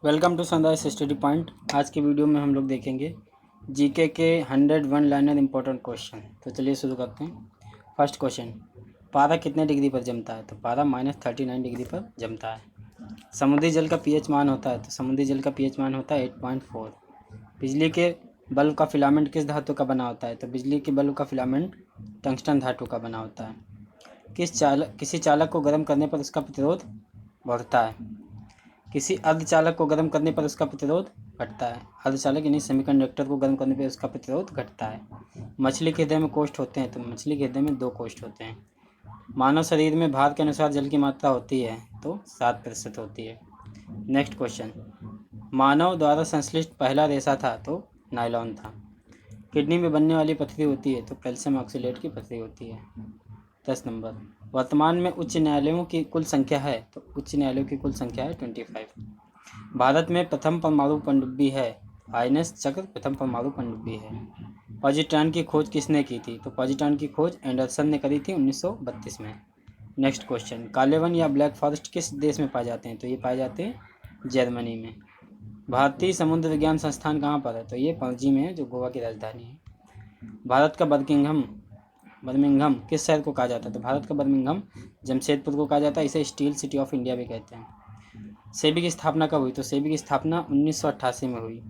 Welcome to Sunrise Study Point. आज की video में हम लोग देखेंगे जीके के 101 लाइनर इंपॉर्टेंट क्वेश्चन। तो चलिए शुरू करते हैं। फर्स्ट क्वेश्चन, पारा कितने डिग्री पर जमता है? तो पारा -39 डिग्री पर जमता है। समुद्री जल का पीएच मान होता है, तो समुद्री जल का पीएच मान होता है 8.4। बिजली के बल्ब का फिलामेंट किस धातु का बना होता है? तो बिजली के बल्ब का फिलामेंट टंगस्टन धातु का बना होता है। किसी चालक को गर्म करने पर उसका प्रतिरोध बढ़ता है। किसी अर्धचालक को गर्म करने पर उसका प्रतिरोध घटता है। अर्धचालक यानी सेमीकंडक्टर को गर्म करने पर उसका प्रतिरोध घटता है। मछली के हृदय में कोष्ठ होते हैं, तो मछली के हृदय में 2 कोष्ठ होते हैं। मानव शरीर में भार के अनुसार जल की मात्रा होती है, तो 7% होती है। नेक्स्ट क्वेश्चन, मानव द्वारा संश्लिष्ट पहला रेशा था, तो नायलॉन था। किडनी में बनने वाली पथरी होती है, तो कैल्शियम ऑक्सीलेट की पथरी होती है। 10 नंबर, वर्तमान में उच्च न्यायालयों की कुल संख्या है, तो उच्च न्यायालयों की कुल संख्या है 25। भारत में प्रथम परमाणु पनडुब्बी है, आईएनएस चक्र प्रथम परमाणु पनडुब्बी है। पॉजिट्रॉन की खोज किसने की थी? तो पॉजिट्रॉन की खोज एंडरसन ने करी थी 1932 में। नेक्स्ट क्वेश्चन, काले वन या ब्लैक फॉरेस्ट किस देश में पाए जाते हैं? तो ये पाए जाते हैं जर्मनी में। भारतीय समुद्र विज्ञान संस्थान कहाँ पर है? तो ये पणजी में है, जो गोवा की राजधानी है। भारत का बर्मिंघम किस शहर को कहा जाता है? तो भारत का बर्मिंघम जमशेदपुर को कहा जाता है। इसे स्टील सिटी ऑफ इंडिया भी कहते हैं। सेबी की स्थापना कब हुई? तो सेबी की स्थापना 1988 में हुई।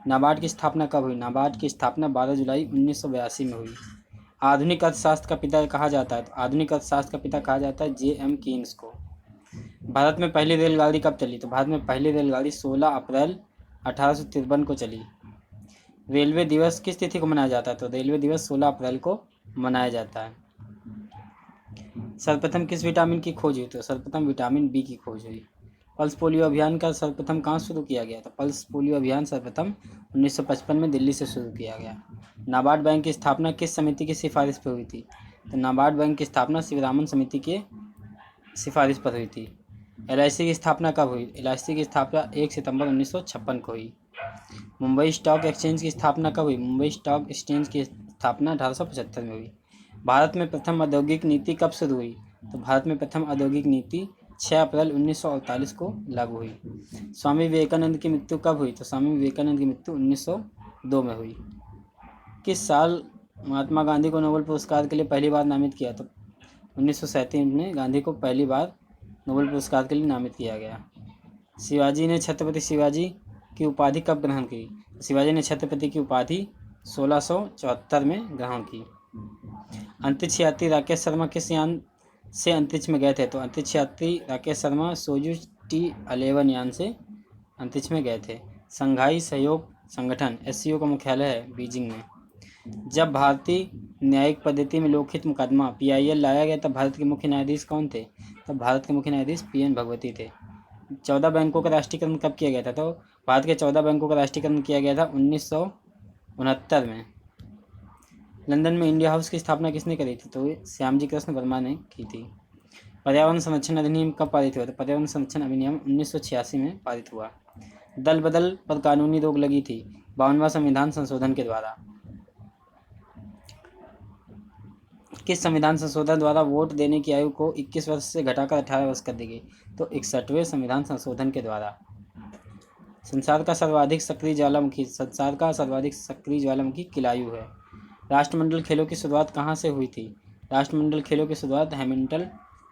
नाबार्ड की स्थापना कब हुई? नाबार्ड की स्थापना 12 जुलाई 1982 में हुई। आधुनिक अर्थशास्त्र का पिता कहा जाता है? तो आधुनिक अर्थशास्त्र का पिता कहा जाता है J.M. कीन्स को। भारत में पहली रेलगाड़ी कब चली? तो भारत में पहली रेलगाड़ी 16 अप्रैल 1853 को चली। रेलवे दिवस किस तिथि को मनाया जाता है? तो रेलवे दिवस 16 अप्रैल को मनाया जाता है। सर्वप्रथम किस विटामिन की खोज हुई? तो सर्वप्रथम विटामिन बी की खोज हुई। पल्स पोलियो अभियान का सर्वप्रथम कहाँ शुरू किया गया? तो पल्स पोलियो अभियान सर्वप्रथम 1955 में दिल्ली से शुरू किया गया। नाबार्ड बैंक की स्थापना किस समिति की सिफारिश पर हुई थी? तो नाबार्ड बैंक की स्थापना शिवरामन समिति की सिफारिश पर हुई थी। LIC की स्थापना कब हुई? LIC की स्थापना 1 सितंबर 1956 को हुई। मुंबई स्टॉक एक्सचेंज की स्थापना कब हुई? मुंबई स्टॉक एक्सचेंज की स्थापना 1875 में हुई। भारत में प्रथम औद्योगिक नीति कब शुरू हुई? तो भारत में प्रथम औद्योगिक नीति 6 अप्रैल 1948 को लागू हुई। स्वामी विवेकानंद की मृत्यु कब हुई? तो स्वामी विवेकानंद की मृत्यु 1902 में हुई। किस साल महात्मा गांधी को नोबेल पुरस्कार के लिए पहली बार नामित किया? तो 1937 में गांधी को पहली बार नोबेल पुरस्कार के लिए नामित किया गया। शिवाजी ने छत्रपति शिवाजी की उपाधि कब ग्रहण की? शिवाजी ने छत्रपति की उपाधि 1674 में ग्रहण की। अंतरिक्ष यात्री राकेश शर्मा किस यान से अंतरिक्ष में गए थे? तो अंतरिक्ष यात्री राकेश शर्मा सोयूज T11 यान से अंतरिक्ष में गए थे। संघाई सहयोग संगठन SCO का मुख्यालय है बीजिंग में। जब भारतीय न्यायिक पद्धति में लोकहित मुकदमा PIL लाया गया तब भारत के मुख्य न्यायाधीश कौन थे? तब भारत के मुख्य न्यायाधीश PN भगवती थे। 14 बैंकों का राष्ट्रीयकरण कब किया गया था? तो भारत के 14 बैंकों का राष्ट्रीयकरण किया गया था 1969 में। लंदन में इंडिया हाउस की स्थापना किसने करी थी? तो श्यामजी कृष्ण वर्मा ने की थी। पर्यावरण संरक्षण अधिनियम कब पारित हुआ? तो पर्यावरण संरक्षण अधिनियम 1986 में पारित हुआ। दल बदल पर कानूनी रोक लगी थी 52वां संविधान संशोधन के द्वारा। किस संविधान संशोधन द्वारा वोट देने की आयु को 21 वर्ष से घटाकर 18 वर्ष कर दी गई? तो 61वें संविधान संशोधन के द्वारा। संसार का सर्वाधिक सक्रिय ज्वालामुखी किलायु है। राष्ट्रमंडल खेलों की शुरुआत कहाँ से हुई थी? राष्ट्रमंडल खेलों की शुरुआत हैमिल्टन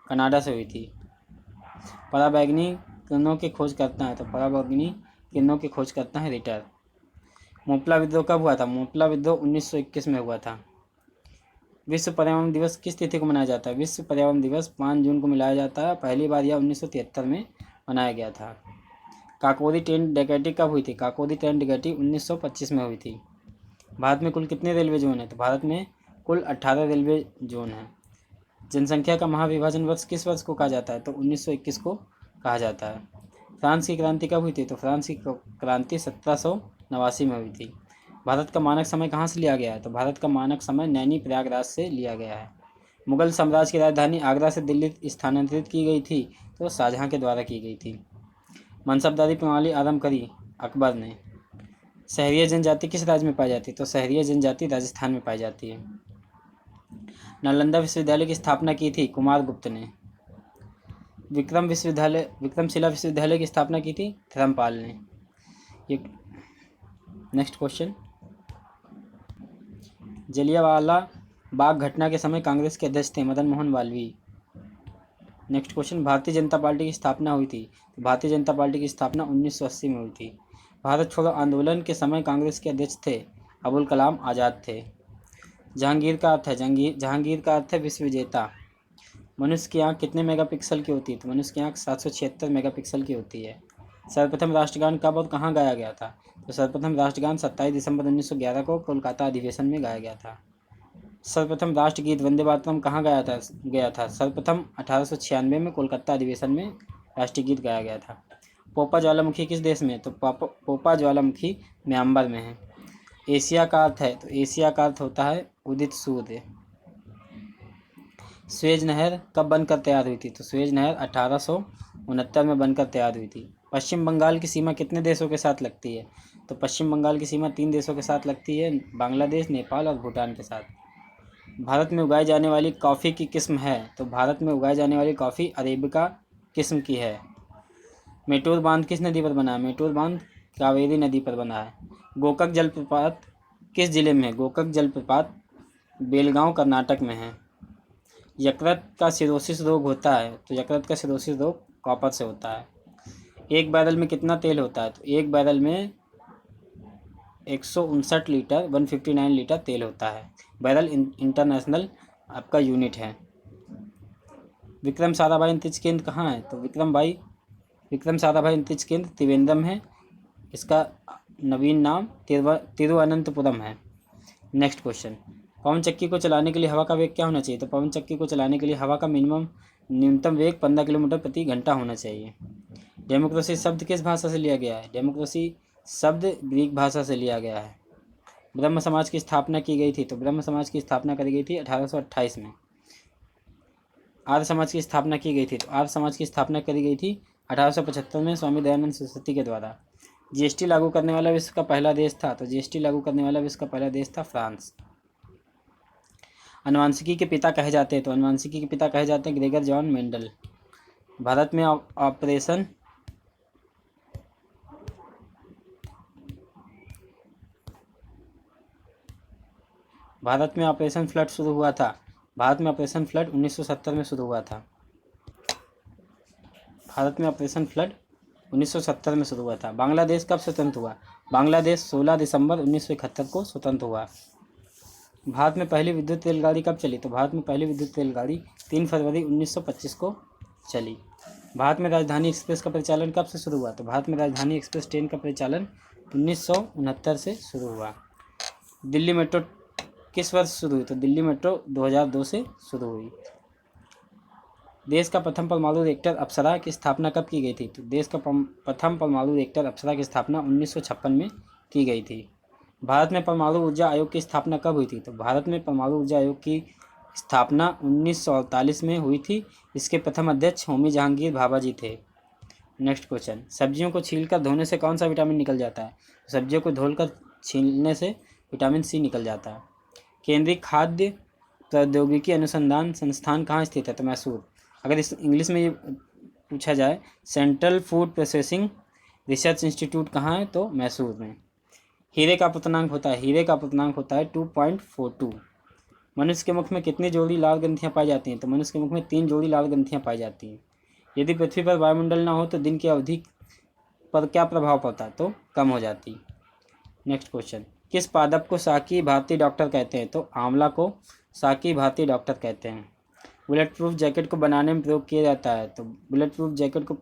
कनाडा से हुई थी। पराबैंगनी किरणों की खोज करता है? तो पराबैंगनी किरणों की खोज करता है रिटर। मोपला विद्रोह कब हुआ था? मोपला विद्रोह 1921 में हुआ था। विश्व पर्यावरण दिवस किस तिथि को मनाया जाता है? विश्व पर्यावरण दिवस 5 जून को मनाया जाता है। पहली बार यह 1973 में मनाया गया था। काकोरी ट्रेन डकैती कब हुई थी? काकोरी ट्रेन डकैती 1925 में हुई थी। भारत में कुल कितने रेलवे जोन हैं? तो भारत में कुल 18 रेलवे जोन हैं। जनसंख्या का महाविभाजन वर्ष किस वर्ष को कहा जाता है? तो 1921 को कहा जाता है। फ्रांस की क्रांति कब हुई थी? तो फ्रांस की क्रांति 1789 में हुई थी। भारत का मानक समय कहाँ से लिया गया है? तो भारत का मानक समय नैनी प्रयागराज से लिया गया है। मुगल साम्राज्य की राजधानी आगरा से दिल्ली स्थानांतरित की गई थी, तो शाहजहां के द्वारा की गई थी। मनसबदारी प्रणाली आरंभ करी अकबर ने। सहरिया जनजाति किस राज्य में पाई जाती है? तो सहरिया जनजाति राजस्थान में पाई जाती है। नालंदा विश्वविद्यालय की स्थापना की थी कुमारगुप्त ने। विक्रमशिला विश्वविद्यालय की स्थापना की थी धर्मपाल ने। ये नेक्स्ट क्वेश्चन, जलियांवाला बाग घटना के समय कांग्रेस के अध्यक्ष थे Madan Mohan Malviya. Next question, Bharatiya Janata party की स्थापना हुई थी, तो भारतीय जनता पार्टी की स्थापना 1980 में हुई थी। भारत छोड़ो आंदोलन के समय कांग्रेस के अध्यक्ष थे अबुल कलाम आज़ाद थे। जहांगीर का अर्थ है विश्व विजेता। मनुष्य की आंख कितने मेगापिक्सल की होती है, तो मनुष्य की आंख 776 मेगापिक्सल की होती है। सर्वप्रथम राष्ट्रगान कब और कहाँ गाया गया था, तो सर्वप्रथम राष्ट्रगान 27 दिसंबर 1911 को कोलकाता अधिवेशन में गाया गया था। सर्वप्रथम राष्ट्रगीत वंदे मातरम कहाँ गया था, सर्वप्रथम 1896 में कोलकाता अधिवेशन में राष्ट्रीय गीत गाया गया था। पोपा ज्वालामुखी किस देश में, तो पोपा ज्वालामुखी म्यांमार में है। एशिया का अर्थ है, तो एशिया का अर्थ होता है उदित सूर्य। स्वेज नहर कब बनकर तैयार हुई थी, तो स्वेज नहर 1869 में बनकर तैयार हुई थी। पश्चिम बंगाल की सीमा कितने देशों के साथ लगती है, तो पश्चिम बंगाल की सीमा 3 देशों के साथ लगती है, बांग्लादेश, नेपाल और भूटान के साथ। भारत में उगाई जाने वाली कॉफ़ी की किस्म है, तो भारत में उगाई जाने वाली कॉफ़ी अरेबिका किस्म की है। मेटूर बांध किस नदी पर बना है, मेटूर बांध कावेरी नदी पर बना है। गोकक जलप्रपात किस जिले में है, गोकक जलप्रपात बेलगांव कर्नाटक में है। यकृत का सिरोसिस रोग होता है, तो यकृत का सिरोसिस रोग कॉपर से होता है। एक बैरल में कितना तेल होता है, तो एक बैरल में 159 लीटर 159 लीटर तेल होता है। बैरल इंटरनेशनल आपका यूनिट है। विक्रम साराभाई अंतरिक्ष केंद्र कहाँ है, तो विक्रम साराभाई अंतरिक्ष केंद्र त्रिवेंद्रम है। इसका नवीन नाम तिरुवनंतपुरम है। नेक्स्ट क्वेश्चन, पवन चक्की को चलाने के लिए हवा का वेग क्या होना चाहिए, तो पवन चक्की को चलाने के लिए हवा का न्यूनतम वेग 15 किलोमीटर प्रति घंटा होना चाहिए। डेमोक्रेसी शब्द किस भाषा से लिया गया है, डेमोक्रेसी शब्द ग्रीक भाषा से लिया गया है। ब्रह्म समाज की स्थापना की गई थी, तो ब्रह्म समाज की स्थापना करी गई थी 1828 में। आर्य समाज की स्थापना की गई थी, तो आर्य समाज की स्थापना करी गई थी 1875 में स्वामी दयानंद सरस्वती के द्वारा। जीएसटी लागू करने वाला विश्व का पहला देश था, तो जीएसटी लागू करने वाला विश्व का पहला देश था फ्रांस। अनुवांशिकी के पिता कहे जाते हैं, तो अनुवांशिकी के पिता कहे जाते हैं ग्रेगर जॉन मेंडल। भारत में ऑपरेशन फ्लड शुरू हुआ था। भारत में ऑपरेशन फ्लड 1970 में शुरू हुआ था। भारत में ऑपरेशन फ्लड 1970 में शुरू हुआ था। बांग्लादेश कब स्वतंत्र हुआ, बांग्लादेश 16 दिसंबर 1971 को स्वतंत्र हुआ। भारत में पहली विद्युत रेलगाड़ी कब चली, तो भारत में पहली विद्युत रेलगाड़ी 3 फरवरी 1925 को चली। भारत में राजधानी एक्सप्रेस का परिचालन कब से शुरू हुआ, तो भारत में राजधानी एक्सप्रेस ट्रेन का परिचालन 1969 से शुरू हुआ। दिल्ली मेट्रो किस वर्ष शुरू हुई, तो दिल्ली मेट्रो 2002 से शुरू हुई। देश का प्रथम परमाणु रिएक्टर अप्सरा की स्थापना कब की गई थी, तो देश का प्रथम परमाणु रिएक्टर अप्सरा की स्थापना 1956 में की गई थी। भारत में परमाणु ऊर्जा आयोग की स्थापना कब हुई थी, तो भारत में परमाणु ऊर्जा आयोग की स्थापना 1948 में हुई थी। इसके प्रथम अध्यक्ष होमी जहांगीर भाभा जी थे। नेक्स्ट क्वेश्चन, सब्जियों को छीलकर धोने से कौन सा विटामिन निकल जाता है, सब्जियों को धोकर छीलने से विटामिन सी निकल जाता है। केंद्रीय खाद्य प्रौद्योगिकी अनुसंधान संस्थान कहाँ स्थित है, तो मैसूर। अगर इस इंग्लिश में ये पूछा जाए central food processing research institute कहाँ है, तो मैसूर में। हीरे का अपूर्णांक होता है 2.42। मनुष्य के मुख में कितनी जोड़ी लाल ग्रंथियाँ पाई जाती हैं, तो मनुष्य के मुख में 3 जोड़ी लाल ग्रंथियाँ पाई जाती हैं। यदि पृथ्वी पर वायुमंडल ना हो तो दिन की अवधि पर क्या प्रभाव पड़ता, तो कम हो जाती। नेक्स्ट क्वेश्चन, किस पादप को साकी भारतीय डॉक्टर कहते हैं, तो आंवला को साकी भारतीय डॉक्टर कहते हैं। बुलेट प्रूफ जैकेट को बनाने में प्रयोग किया जाता है, तो बुलेट प्रूफ जैकेट को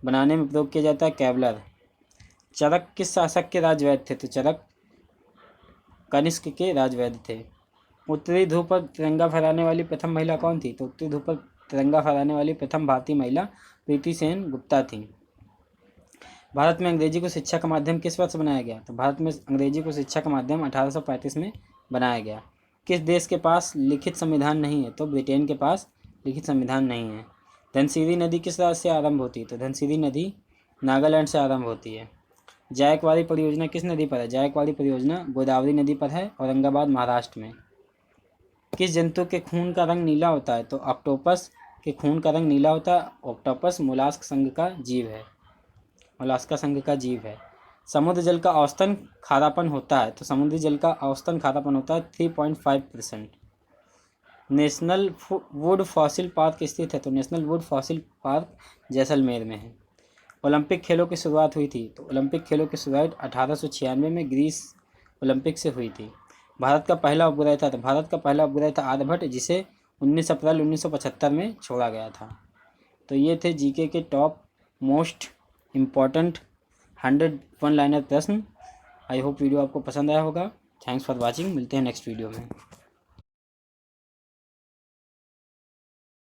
बनाने में प्रयोग किया जाता है केवलर। चरक किस शासक के राजवैद्य थे, तो चरक कनिष्क के राजवैद्य थे। उत्तरी ध्रुव पर तिरंगा फहराने वाली प्रथम महिला कौन थी, तो उत्तरी ध्रुव पर तिरंगा फहराने वाली प्रथम भारतीय महिला प्रीति सेन गुप्ता थी। भारत में अंग्रेजी को शिक्षा का माध्यम किस वर्ष बनाया गया, तो भारत में अंग्रेजी को शिक्षा का माध्यम 1835 में बनाया गया। किस देश के पास लिखित संविधान नहीं है, तो ब्रिटेन के पास लिखित संविधान नहीं है। धनसिरी नदी किस राज्य से आरंभ होती है, तो धनसिरी नदी नागालैंड से आरंभ होती है। जायकवाड़ी परियोजना किस नदी पर है, जायकवाड़ी परियोजना गोदावरी नदी पर है, औरंगाबाद महाराष्ट्र में। किस जंतु के खून का रंग नीला होता है, तो ऑक्टोपस कि खून का रंग नीला होता है? ऑक्टोपस मोलास्क संघ का जीव है, मोलास्का संघ का जीव है। समुद्र जल का औसतन खारापन होता है, तो समुद्री जल का औसतन खारापन होता है 3.5%। नेशनल वुड फॉसिल पार्क स्थित है, तो national would fossil park Jaisalmer में है। ओलंपिक खेलों की शुरुआत हुई थी, तो ओलंपिक खेलों की शुरुआत 1896 में ग्रीस ओलंपिक से हुई थी। भारत का पहला उपग्रह था, तो भारत का पहला उपग्रह था आर्यभट्ट, जिसे 19 अप्रैल 1975 में छोड़ा गया था। तो ये थे जीके के टॉप मोस्ट इम्पॉर्टेंट 101 लाइनर प्रश्न। आई होप वीडियो आपको पसंद आया होगा। थैंक्स फॉर वॉचिंग, मिलते हैं नेक्स्ट वीडियो में।